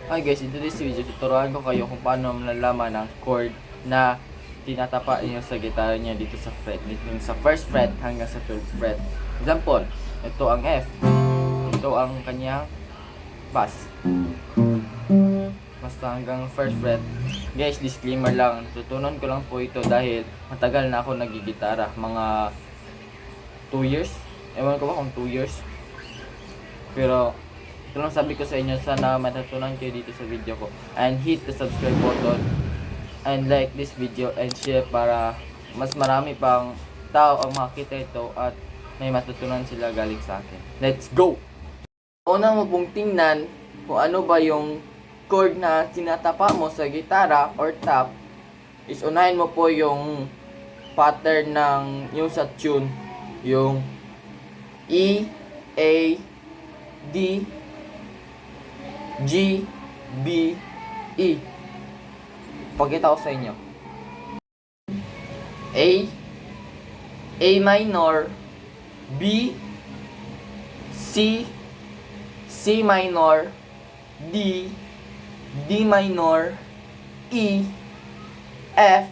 Hi guys, in today's video, tuturuan ko kayo kung paano malalaman ang chord na tinatapa niyo sa gitara niya dito sa fret. Dito sa first fret hanggang sa 12th fret. Example, ito ang F. Ito ang kanyang bass. Basta hanggang first fret. Guys, disclaimer lang. Tutunan ko lang po ito dahil matagal na ako nagigitara. Mga 2 years. Ewan ko ba kung 2 years. Pero ito lang sabi ko sa inyo, sana matutunan kayo dito sa video ko. And hit the subscribe button and like this video and share para mas marami pang tao ang makita ito at may matutunan sila galing sa akin. Let's go! Una mo pong tingnan kung ano ba yung chord na tinatapa mo sa gitara or tap is unahin mo po yung pattern ng yung sa tune, yung E, A, D, G, B, E. Pakita ko sa inyo. A minor, B, C, C minor, D, D minor, E, F,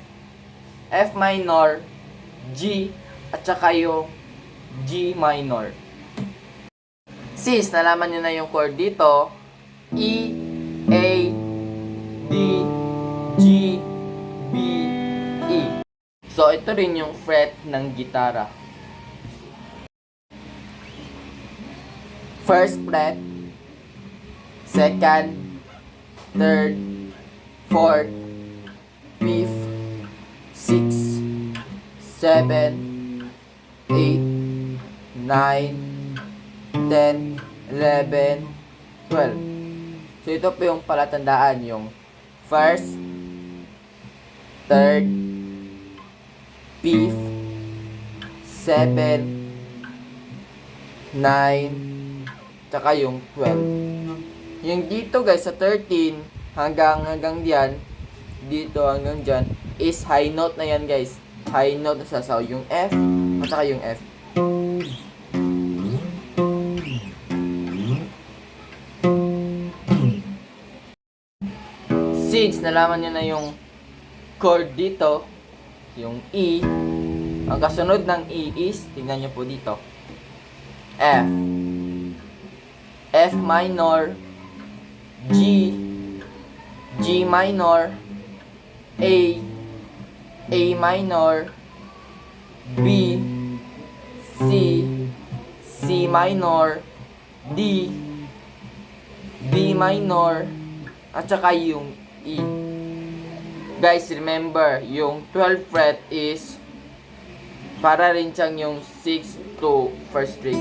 F minor, G, at saka yung G minor. Since nalaman nyo na yung chord dito, E, A, D, G, B, E. So, ito rin yung fret ng gitara. First fret, second, third, fourth, fifth, sixth, 7, 8, 9, 10, 11, 12. So, ito po yung palatandaan, yung first, third, fifth, 7, 9, tsaka yung 12. Yung dito guys, sa 13, hanggang diyan, dito hanggang dyan, is high note na yan guys. High note na sasaw, yung F, at saka yung F. Since nalaman nyo na yung chord dito, yung E, ang kasunod ng E is, tingnan nyo po dito, F, F minor, G, G minor, A, A minor, B, C, C minor, D, D minor, at saka yung E. Guys, remember, yung 12th fret is para rin siyang yung 6 to first string.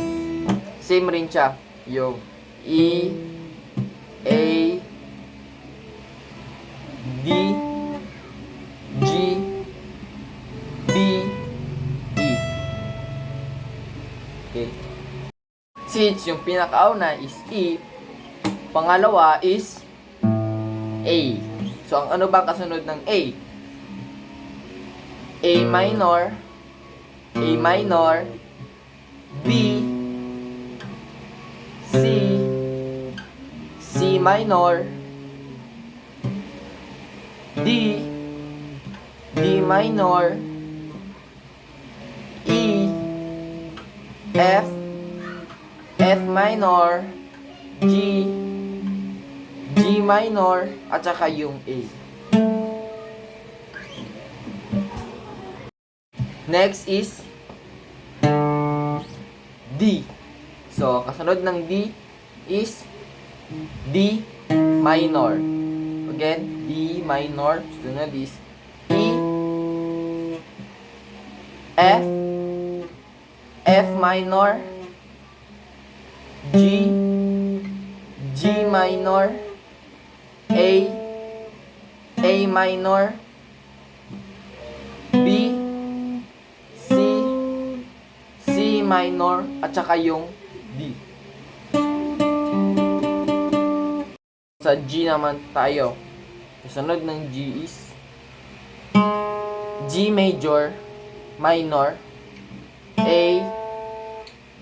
Same rin siya. Yung E, A, D, G, B, E. Okay. Since yung pinakauna is E, pangalawa is A. So, ang ano ba kasunod ng A? A minor, B, C, C minor, D, D minor, E, F, F minor, G, G minor, at saka yung A. Next is D. So, kasunod ng D is D minor. Again, D minor. Sunod is E, F, F minor, G, G minor, A, A minor, B, C, C minor, at saka yung D. Sa G naman tayo. Kasunod ng G is G major, minor, A,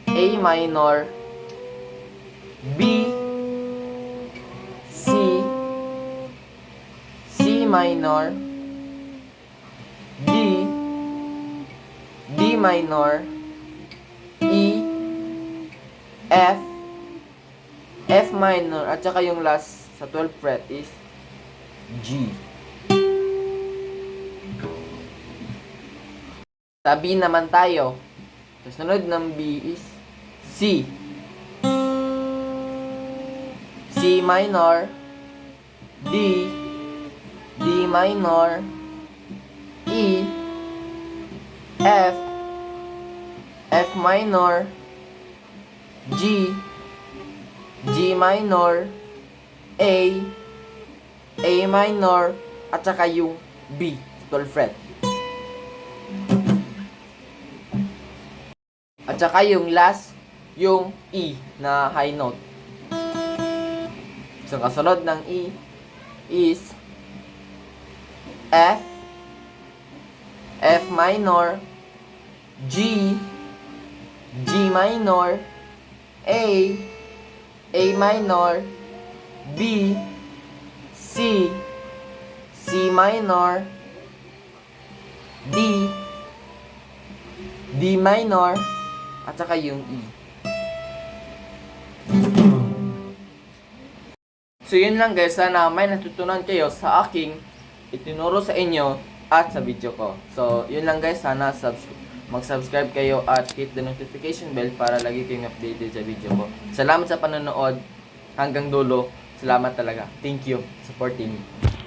A minor, B, C, minor, D, D minor, E, F, F minor, at saka yung last sa 12th fret is G. Sa B naman tayo. Sa sunod ng B is C. C minor, D, D minor, E, F, F minor, G, G minor, A, A minor, at saka yung B, 12th fret. At saka yung last, yung E na high note. So, kasunod ng E is F, F minor, G, G minor, A, A minor, B, C, C minor, D, D minor, at saka yung E. So yun lang guys, sana may natutunan kayo sa aking itinuro sa inyo at sa video ko. So yun lang guys, sana mag-subscribe kayo at hit the notification bell para lagi kayong updated sa video ko. Salamat sa panonood hanggang dulo. Salamat talaga. Thank you supporting me.